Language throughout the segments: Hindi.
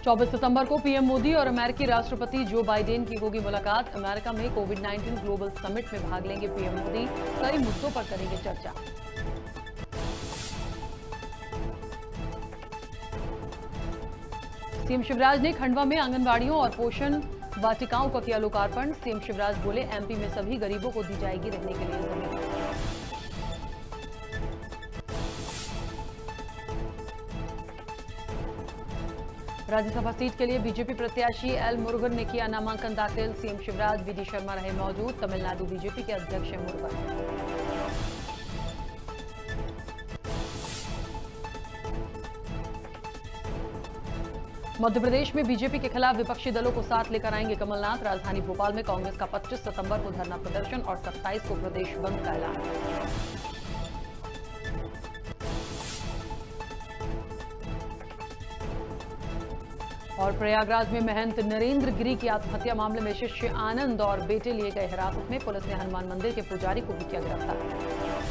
24 सितंबर को पीएम मोदी और अमेरिकी राष्ट्रपति जो बाइडेन की होगी मुलाकात। अमेरिका में कोविड-19 ग्लोबल समिट में भाग लेंगे पीएम मोदी। कई मुद्दों पर करेंगे चर्चा। सीएम शिवराज ने खंडवा में आंगनबाड़ियों और पोषण वाटिकाओं का किया लोकार्पण। सीएम शिवराज बोले, एमपी में सभी गरीबों को दी जाएगी रहने के लिए जमीन। राज्यसभा सीट के लिए बीजेपी प्रत्याशी एल मुरुगन ने किया नामांकन दाखिल। सीएम शिवराज, वीडी शर्मा रहे मौजूद। तमिलनाडु बीजेपी के अध्यक्ष हैं मुरुगन। मध्य प्रदेश में बीजेपी के खिलाफ विपक्षी दलों को साथ लेकर आएंगे कमलनाथ। राजधानी भोपाल में कांग्रेस का 25 सितंबर को धरना प्रदर्शन और 27 को प्रदेश बंद का ऐलान। और प्रयागराज में महंत नरेंद्र गिरी की आत्महत्या मामले में शिष्य आनंद और बेटे लिए गए हिरासत में। पुलिस ने हनुमान मंदिर के पुजारी को भी किया गिरफ्तार।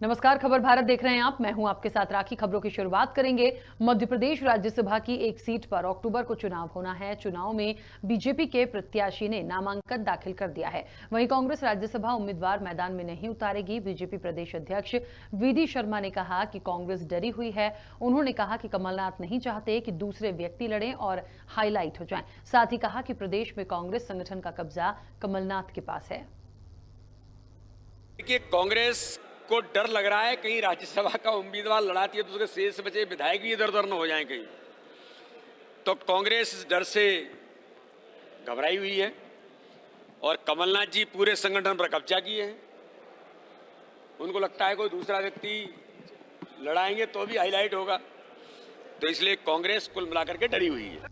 नमस्कार, खबर भारत देख रहे हैं आप। मैं हूं आपके साथ राखी। खबरों की शुरुआत करेंगे। मध्य प्रदेश राज्यसभा की एक सीट पर अक्टूबर को चुनाव होना है। चुनाव में बीजेपी के प्रत्याशी ने नामांकन दाखिल कर दिया है। वहीं कांग्रेस राज्यसभा उम्मीदवार मैदान में नहीं उतारेगी। बीजेपी प्रदेश अध्यक्ष वीडी शर्मा ने कहा कि कांग्रेस डरी हुई है। उन्होंने कहा कि कमलनाथ नहीं चाहते कि दूसरे व्यक्ति लड़ें और हाईलाइट हो जाएं। साथ ही कहा कि प्रदेश में कांग्रेस संगठन का कब्जा कमलनाथ के पास है। कांग्रेस को डर लग रहा है कहीं राज्यसभा का उम्मीदवार लड़ाती है तो उसके शेष बचे विधायक भी इधर उधर न हो जाएं कहीं। तो कांग्रेस इस डर से घबराई हुई है और कमलनाथ जी पूरे संगठन पर कब्जा किए हैं। उनको लगता है कोई दूसरा व्यक्ति लड़ाएंगे तो भी हाईलाइट होगा, तो इसलिए कांग्रेस कुल मिलाकर के डरी हुई है।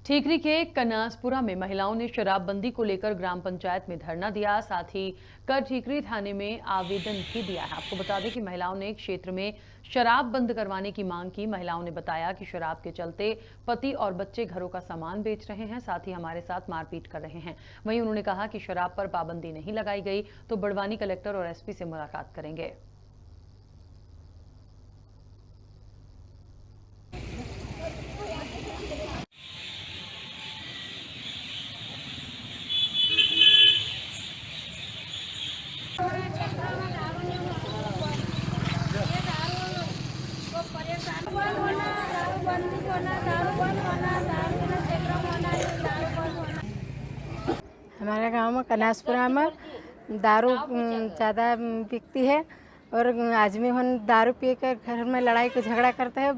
ठीकरी के कनासपुरा में महिलाओं ने शराबबंदी को लेकर ग्राम पंचायत में धरना दिया। साथ ही कर ठीकरी थाने में आवेदन भी दिया है। आपको बता दें कि महिलाओं ने क्षेत्र में शराब बंद करवाने की मांग की। महिलाओं ने बताया कि शराब के चलते पति और बच्चे घरों का सामान बेच रहे हैं, साथ ही हमारे साथ मारपीट कर रहे हैं। वहीं उन्होंने कहा कि शराब पर पाबंदी नहीं लगाई गई तो बड़वानी कलेक्टर और एसपी से मुलाकात करेंगे। हमारे गांव में कनासपुरा में दारू ज़्यादा बिकती है और आदमी हम दारू पी कर घर में लड़ाई को झगड़ा करते हैं।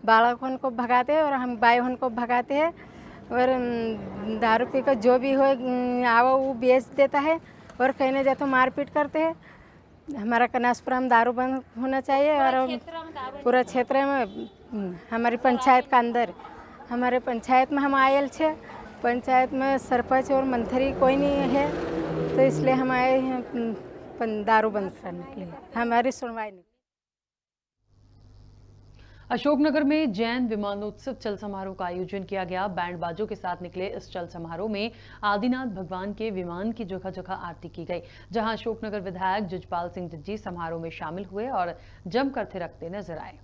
बालकों को भगाते हैं और हम भाई को भगाते हैं और दारू पी कर जो भी हो आओ वो बेच देता है और कहने जाते मारपीट करते हैं। हमारा कनासपुरा में दारू बंद होना चाहिए और पूरा क्षेत्र में हमारी पंचायत का अंदर हमारे पंचायत में हम आयल छे। पंचायत में सरपंच और मंत्री कोई नहीं है, तो इसलिए हम आए हैं दारू बंद करने के लिए। हमारी सुनवाई नहीं। अशोकनगर में जैन विमानोत्सव चल समारोह का आयोजन किया गया। बैंड बाजों के साथ निकले इस चल समारोह में आदिनाथ भगवान के विमान की जगह जगह आरती की गई, जहां अशोकनगर विधायक जजपाल सिंह जज्जी समारोह में शामिल हुए और जमकर थिरकते नजर आए।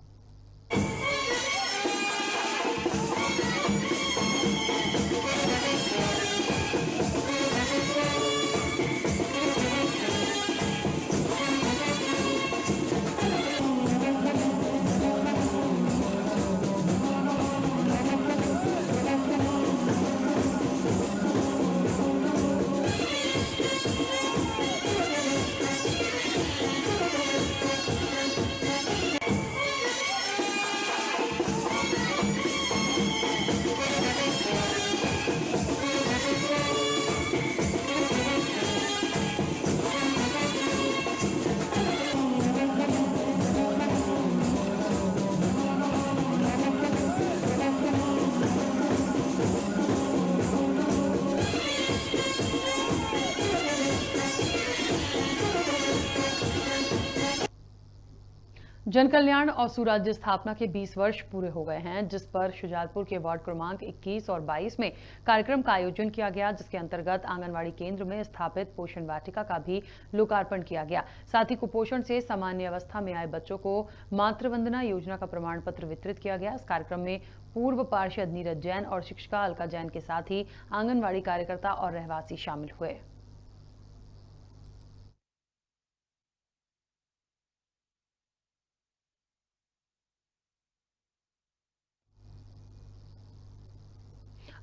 जन कल्याण और सुराज्य स्थापना के 20 वर्ष पूरे हो गए हैं, जिस पर शुजालपुर के वार्ड क्रमांक 21 और 22 में कार्यक्रम का आयोजन किया गया, जिसके अंतर्गत आंगनवाड़ी केंद्र में स्थापित पोषण वाटिका का भी लोकार्पण किया गया। साथ ही कुपोषण से सामान्य अवस्था में आए बच्चों को मातृवंदना योजना का प्रमाण पत्र वितरित किया गया। इस कार्यक्रम में पूर्व पार्षद नीरज जैन और शिक्षिका अलका जैन के साथ ही आंगनवाड़ी कार्यकर्ता और रहवासी शामिल हुए।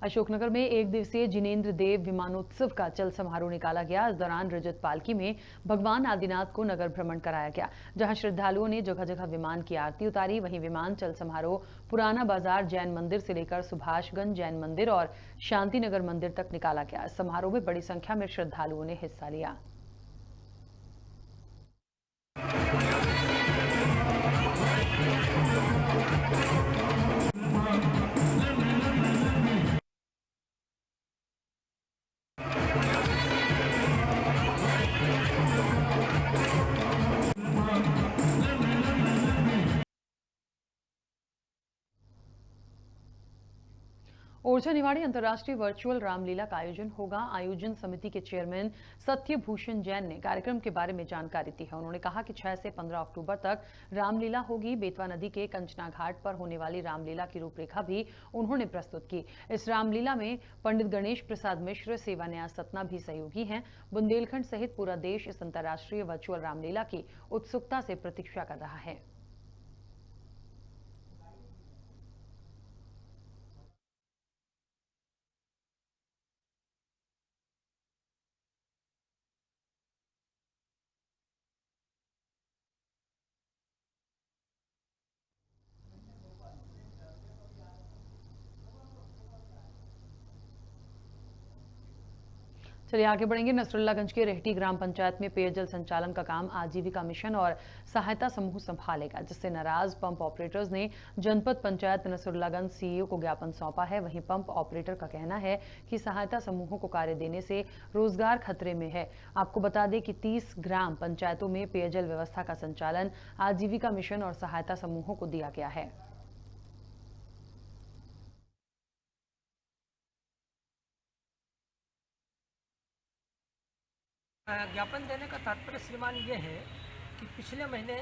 अशोकनगर में एक दिवसीय जिनेंद्र देव विमानोत्सव का चल समारोह निकाला गया। इस दौरान रजत पालकी में भगवान आदिनाथ को नगर भ्रमण कराया गया, जहां श्रद्धालुओं ने जगह जगह विमान की आरती उतारी। वहीं विमान चल समारोह पुराना बाजार जैन मंदिर से लेकर सुभाषगंज जैन मंदिर और शांतिनगर मंदिर तक निकाला गया। इस समारोह में बड़ी संख्या में श्रद्धालुओं ने हिस्सा लिया। ओरछा निवाड़ी अंतर्राष्ट्रीय वर्चुअल रामलीला का आयोजन होगा। आयोजन समिति के चेयरमैन सत्यभूषण जैन ने कार्यक्रम के बारे में जानकारी दी है। उन्होंने कहा कि 6 से 15 अक्टूबर तक रामलीला होगी। बेतवा नदी के कंचना घाट पर होने वाली रामलीला की रूपरेखा भी उन्होंने प्रस्तुत की। इस रामलीला में पंडित गणेश प्रसाद मिश्र, सेवा न्यास सतना भी सहयोगी हैं। बुंदेलखंड सहित पूरा देश इस अंतर्राष्ट्रीय वर्चुअल रामलीला की उत्सुकता से प्रतीक्षा कर रहा है। चलिए आगे बढ़ेंगे। नसरुल्लागंज के रेहटी ग्राम पंचायत में पेयजल संचालन का काम आजीविका मिशन और सहायता समूह संभालेगा, जिससे नाराज पंप ऑपरेटर्स ने जनपद पंचायत नसरुल्लागंज सीईओ को ज्ञापन सौंपा है। वहीं पंप ऑपरेटर का कहना है कि सहायता समूहों को कार्य देने से रोजगार खतरे में है। आपको बता दें कि 30 ग्राम पंचायतों में पेयजल व्यवस्था का संचालन आजीविका मिशन और सहायता समूहों को दिया गया है। ज्ञापन देने का तात्पर्य श्रीमान ये है कि पिछले महीने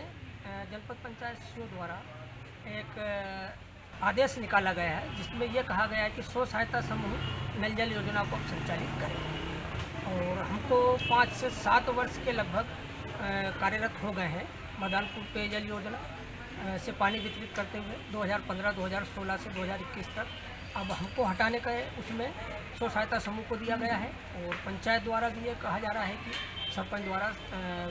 जनपद पंचायत सीईओ द्वारा एक आदेश निकाला गया है, जिसमें ये कहा गया है कि स्व सहायता समूह नल जल योजना को संचालित करें। और हमको 5 से 7 वर्ष के लगभग कार्यरत हो गए हैं। मदानपुर पेयजल योजना से पानी वितरित करते हुए 2015, 2016 से 2021 तक। अब हमको हटाने का उसमें स्व सहायता समूह को दिया गया है और पंचायत द्वारा भी ये कहा जा रहा है कि सरपंच द्वारा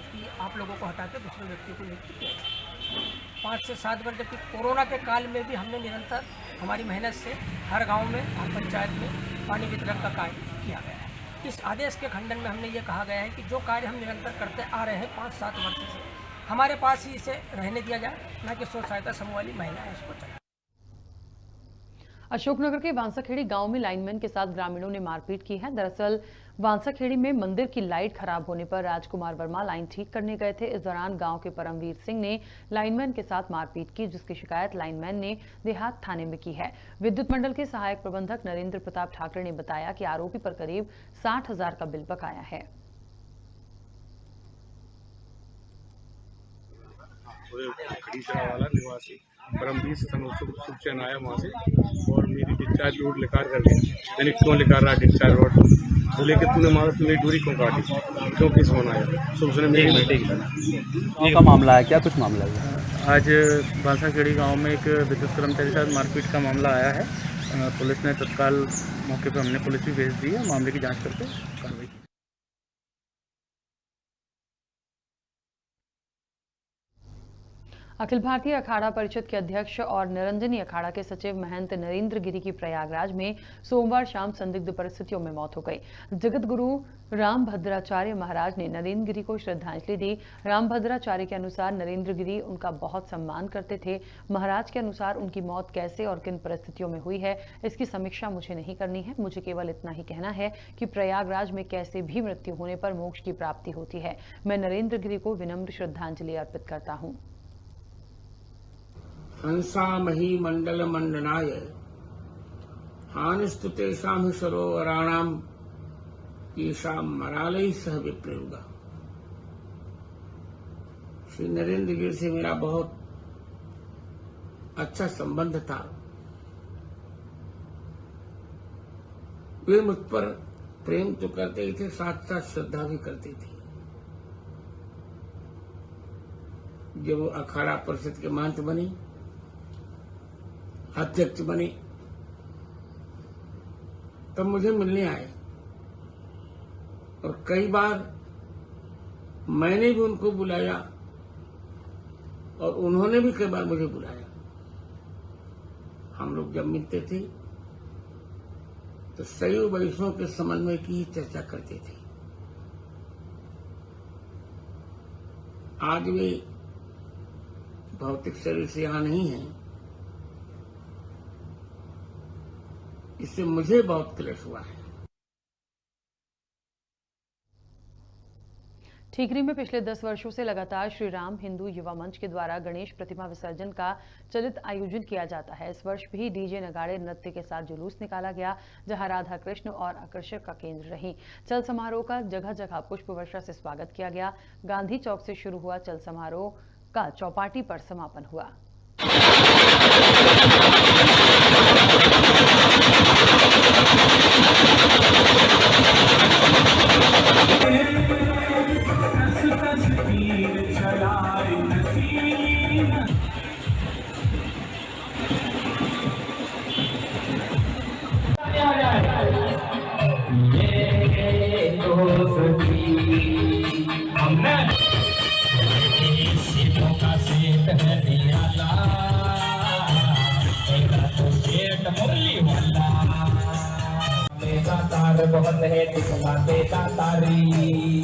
कि आप लोगों को हटा के दूसरे व्यक्ति को नियुक्त किया जाए। 5 से 7 वर्ष, जबकि कोरोना के काल में भी हमने निरंतर हमारी मेहनत से हर गांव में, हर पंचायत में पानी वितरण का कार्य किया गया है। इस आदेश के खंडन में हमने ये कहा गया है कि जो कार्य हम निरंतर करते आ रहे हैं 5-7 वर्ष से, हमारे पास ही इसे रहने दिया जाए, न कि स्व सहायता समूह वाली महिलाएं इसको चलाएं। अशोकनगर के वांसाखेड़ी गांव में लाइनमैन के साथ ग्रामीणों ने मारपीट की है। दरअसल वांसाखेड़ी में मंदिर की लाइट खराब होने पर राजकुमार वर्मा लाइन ठीक करने गए थे। इस दौरान गांव के परमवीर सिंह ने लाइनमैन के साथ मारपीट की, जिसकी शिकायत लाइनमैन ने देहात थाने में की है। विद्युत मंडल के सहायक प्रबंधक नरेंद्र प्रताप ठाकरे ने बताया कि आरोपी पर करीब 60,000 का बिल बकाया है। वाला निवासी परमवीर सूचना आया वहाँ से और मेरी डिस्चार्ज रोड लिकार कर दिया। मैंने क्यों लिकार रहा डिस्चार्ज रोड, बोले कि तूने मारा, तूने दूरी क्यों काटी, क्यों किस होना है। सो उसने मेरी मीटिंग का मामला है, क्या कुछ मामला है? आज बांसाखेड़ी गांव में एक विद्युत कर्मचारी के साथ मारपीट का मामला आया है। पुलिस ने तत्काल मौके पर हमने पुलिस भी भेज दी है, मामले की जाँच करके कार्रवाई की। अखिल भारतीय अखाड़ा परिषद के अध्यक्ष और निरंजनी अखाड़ा के सचिव महंत नरेंद्र गिरी की प्रयागराज में सोमवार शाम संदिग्ध परिस्थितियों में मौत हो गई। जगत गुरु रामभद्राचार्य महाराज ने नरेंद्र गिरी को श्रद्धांजलि दी। रामभद्राचार्य के अनुसार नरेंद्र गिरी उनका बहुत सम्मान करते थे। महाराज के अनुसार उनकी मौत कैसे और किन परिस्थितियों में हुई है, इसकी समीक्षा मुझे नहीं करनी है। मुझे केवल इतना ही कहना है कि प्रयागराज में कैसे भी मृत्यु होने पर मोक्ष की प्राप्ति होती है। मैं नरेंद्र गिरी को विनम्र श्रद्धांजलि अर्पित करता हूँ। हंसामही मंडल मंडनाय हानिस्तुतेषां हि सरोवराणाम येषाम मरालय सह विप्रयुगा। श्री नरेंद्र गिरि से मेरा बहुत अच्छा संबंध था। वे मुझ पर प्रेम तो करते ही थे, साथ साथ श्रद्धा भी करते थे। जब वो अखाड़ा परिषद के महंत बने, अध्यक्ष बने, तब मुझे मिलने आए और कई बार मैंने भी उनको बुलाया और उन्होंने भी कई बार मुझे बुलाया। हम लोग जब मिलते थे तो शैव वैष्णव के समन्वय की ही चर्चा करते थे। आज वे भौतिक शरीर से यहां नहीं है, इससे मुझे बहुत क्लेश हुआ है। ठीकरी में पिछले 10 वर्षों से लगातार श्री राम हिंदू युवा मंच के द्वारा गणेश प्रतिमा विसर्जन का चलित आयोजन किया जाता है। इस वर्ष भी डीजे नगाड़े नृत्य के साथ जुलूस निकाला गया, जहां राधा कृष्ण और आकर्षक का केंद्र रही। चल समारोह का जगह जगह पुष्प वर्षा से स्वागत किया गया। गांधी चौक से शुरू हुआ चल समारोह का चौपाटी पर समापन हुआ। बहुत है दिखलाते तारी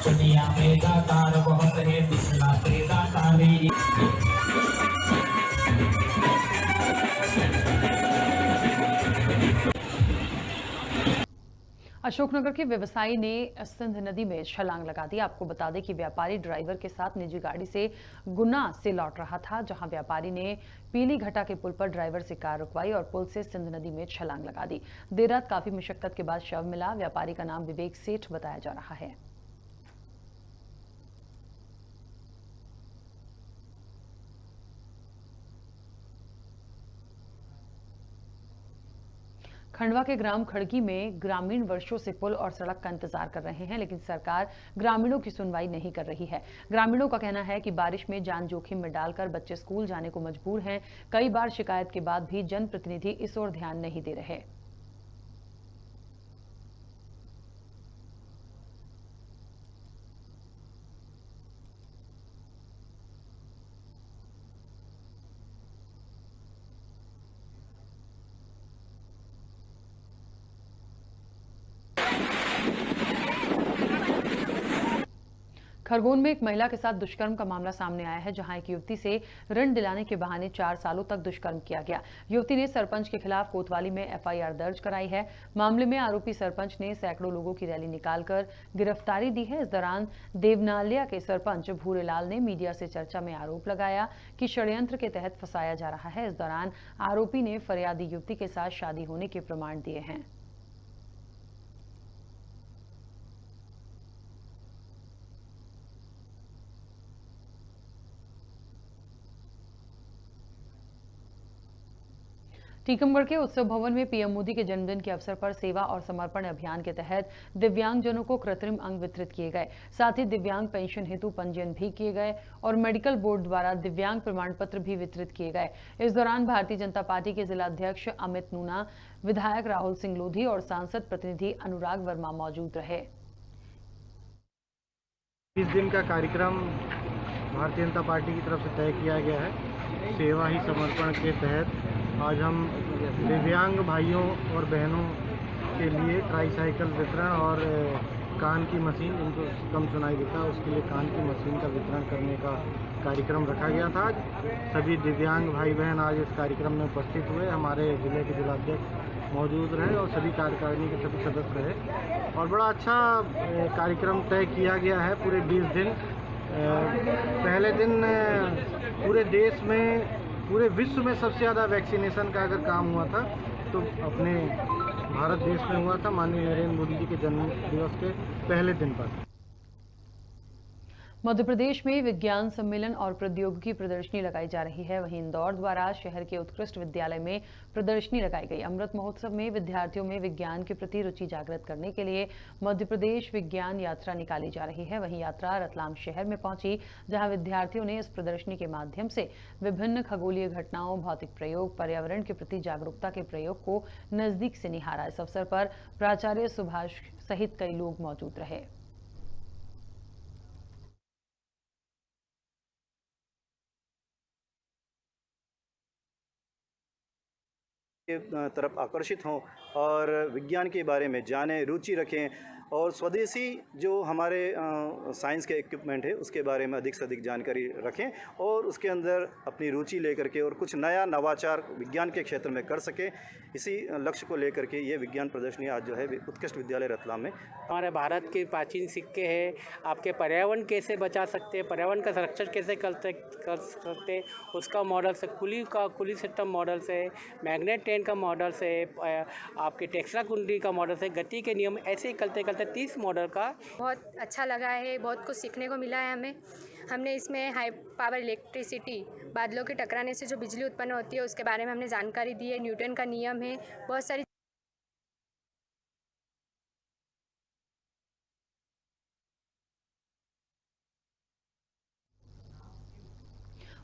दुनिया में दातार बहुत है दिखलाते तारी। अशोकनगर के व्यवसायी ने सिंध नदी में छलांग लगा दी। आपको बता दें कि व्यापारी ड्राइवर के साथ निजी गाड़ी से गुना से लौट रहा था, जहां व्यापारी ने पीली घटा के पुल पर ड्राइवर से कार रुकवाई और पुल से सिंध नदी में छलांग लगा दी। देर रात काफी मशक्कत के बाद शव मिला। व्यापारी का नाम विवेक सेठ बताया जा रहा है। खंडवा के ग्राम खड़गी में ग्रामीण वर्षों से पुल और सड़क का इंतजार कर रहे हैं, लेकिन सरकार ग्रामीणों की सुनवाई नहीं कर रही है। ग्रामीणों का कहना है कि बारिश में जान जोखिम में डालकर बच्चे स्कूल जाने को मजबूर हैं। कई बार शिकायत के बाद भी जनप्रतिनिधि इस ओर ध्यान नहीं दे रहे। खरगोन में एक महिला के साथ दुष्कर्म का मामला सामने आया है, जहां एक युवती से ऋण दिलाने के बहाने 4 सालों तक दुष्कर्म किया गया। युवती ने सरपंच के खिलाफ कोतवाली में एफआईआर दर्ज कराई है। मामले में आरोपी सरपंच ने सैकड़ों लोगों की रैली निकालकर गिरफ्तारी दी है। इस दौरान देवनालिया के सरपंच भूरेलाल ने मीडिया से चर्चा में आरोप लगाया कि षड्यंत्र के तहत फंसाया जा रहा है। इस दौरान आरोपी ने फरियादी युवती के साथ शादी होने के प्रमाण दिए हैं। टीकमगढ़ के उत्सव भवन में पीएम मोदी के जन्मदिन के अवसर पर सेवा और समर्पण अभियान के तहत दिव्यांगजनों को कृत्रिम अंग वितरित किए गए। साथ ही दिव्यांग पेंशन हेतु पंजीयन भी किए गए और मेडिकल बोर्ड द्वारा दिव्यांग प्रमाण पत्र भी वितरित किए गए। इस दौरान भारतीय जनता पार्टी के जिला अध्यक्ष अमित नूना, विधायक राहुल सिंह लोधी और सांसद प्रतिनिधि अनुराग वर्मा मौजूद रहे। 20 दिन का कार्यक्रम भारतीय जनता पार्टी की तरफ से तय किया गया है। सेवा ही समर्पण के तहत आज हम दिव्यांग भाइयों और बहनों के लिए ट्राईसाइकिल वितरण और कान की मशीन, जिनको कम सुनाई देता है उसके लिए कान की मशीन का वितरण करने का कार्यक्रम रखा गया था। सभी दिव्यांग भाई बहन आज इस कार्यक्रम में उपस्थित हुए। हमारे जिले के जिलाध्यक्ष मौजूद रहे और सभी कार्यकारिणी के सभी सदस्य रहे और बड़ा अच्छा कार्यक्रम तय किया गया है। पूरे 20 दिन पहले दिन पूरे देश में, पूरे विश्व में सबसे ज़्यादा वैक्सीनेशन का अगर काम हुआ था तो अपने भारत देश में हुआ था, माननीय नरेंद्र मोदी जी के जन्म दिवस के पहले दिन पर। मध्य प्रदेश में विज्ञान सम्मेलन और प्रौद्योगिकी प्रदर्शनी लगाई जा रही है। वहीं इंदौर द्वारा शहर के उत्कृष्ट विद्यालय में प्रदर्शनी लगाई गई। अमृत महोत्सव में विद्यार्थियों में विज्ञान के प्रति रुचि जागृत करने के लिए मध्य प्रदेश विज्ञान यात्रा निकाली जा रही है। वहीं यात्रा रतलाम शहर में पहुंची, जहां विद्यार्थियों ने इस प्रदर्शनी के माध्यम से विभिन्न खगोलीय घटनाओं, भौतिक प्रयोग, पर्यावरण के प्रति जागरूकता के प्रयोग को नजदीक से निहारा। इस अवसर पर प्राचार्य सुभाष सहित कई लोग मौजूद रहे। तरफ आकर्षित हों और विज्ञान के बारे में जानें, रुचि रखें और स्वदेशी जो हमारे साइंस के इक्विपमेंट है उसके बारे में अधिक से अधिक जानकारी रखें और उसके अंदर अपनी रुचि लेकर के और कुछ नया नवाचार विज्ञान के क्षेत्र में कर सकें। इसी लक्ष्य को लेकर के ये विज्ञान प्रदर्शनी आज जो है उत्कृष्ट विद्यालय रतलाम में। हमारे भारत के प्राचीन सिक्के हैं, आपके पर्यावरण कैसे बचा सकते हैं, पर्यावरण का संरक्षण कैसे कर सकते, उसका मॉडल से कुली सिस्टम मॉडल से, मैग्नेट ट्रेन का मॉडल से, आपके टेक्सला कुंडली का मॉडल से, गति के नियम, ऐसे ही करते करते 30 मॉडल का। बहुत अच्छा लगा है, बहुत कुछ सीखने को मिला है हमें। हमने इसमें हाई पावर इलेक्ट्रिसिटी, बादलों के टकराने से जो बिजली उत्पन्न होती है उसके बारे में हमने जानकारी दी है। न्यूटन का नियम है, बहुत सारी।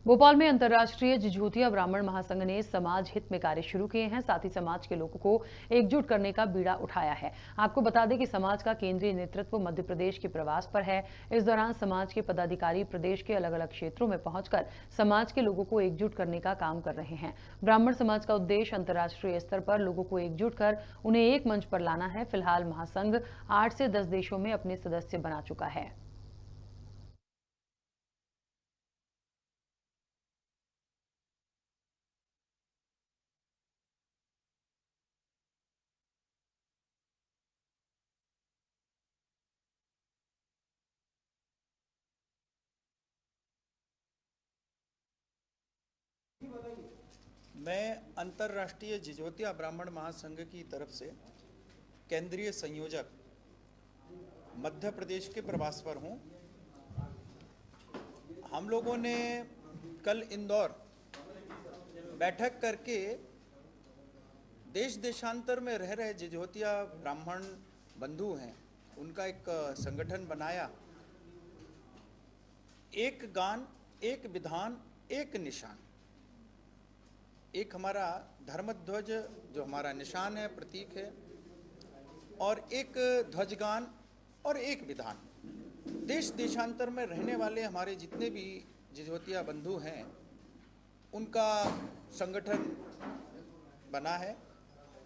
भोपाल में अंतर्राष्ट्रीय जिझोतिया ब्राह्मण महासंघ ने समाज हित में कार्य शुरू किए हैं। साथ ही समाज के लोगों को एकजुट करने का बीड़ा उठाया है। आपको बता दें कि समाज का केंद्रीय नेतृत्व मध्य प्रदेश के प्रवास पर है। इस दौरान समाज के पदाधिकारी प्रदेश के अलग अलग क्षेत्रों में पहुंचकर समाज के लोगों को एकजुट करने का काम कर रहे हैं। ब्राह्मण समाज का उद्देश्य अंतर्राष्ट्रीय स्तर पर लोगों को एकजुट कर उन्हें एक मंच पर लाना है। फिलहाल महासंघ 8 से 10 देशों में अपने सदस्य बना चुका है। मैं अंतर्राष्ट्रीय जिझोतिया ब्राह्मण महासंघ की तरफ से केंद्रीय संयोजक मध्य प्रदेश के प्रवास पर हूं। हम लोगों ने कल इंदौर बैठक करके देश देशांतर में रह रहे जिझोतिया ब्राह्मण बंधु हैं, उनका एक संगठन बनाया। एक गान, एक विधान, एक निशान। एक हमारा धर्मध्वज जो हमारा निशान है, प्रतीक है, और एक ध्वजगान और एक विधान। देश देशांतर में रहने वाले हमारे जितने भी जिझोतिया बंधु हैं उनका संगठन बना है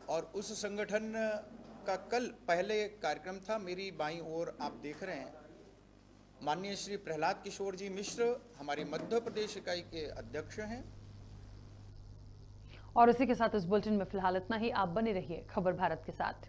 और उस संगठन का कल पहले कार्यक्रम था। मेरी बाईं ओर आप देख रहे हैं माननीय श्री प्रहलाद किशोर जी मिश्र हमारी मध्य प्रदेश इकाई के अध्यक्ष हैं। और इसी के साथ इस बुलेटिन में फिलहाल इतना ही। आप बने रहिए खबर भारत के साथ।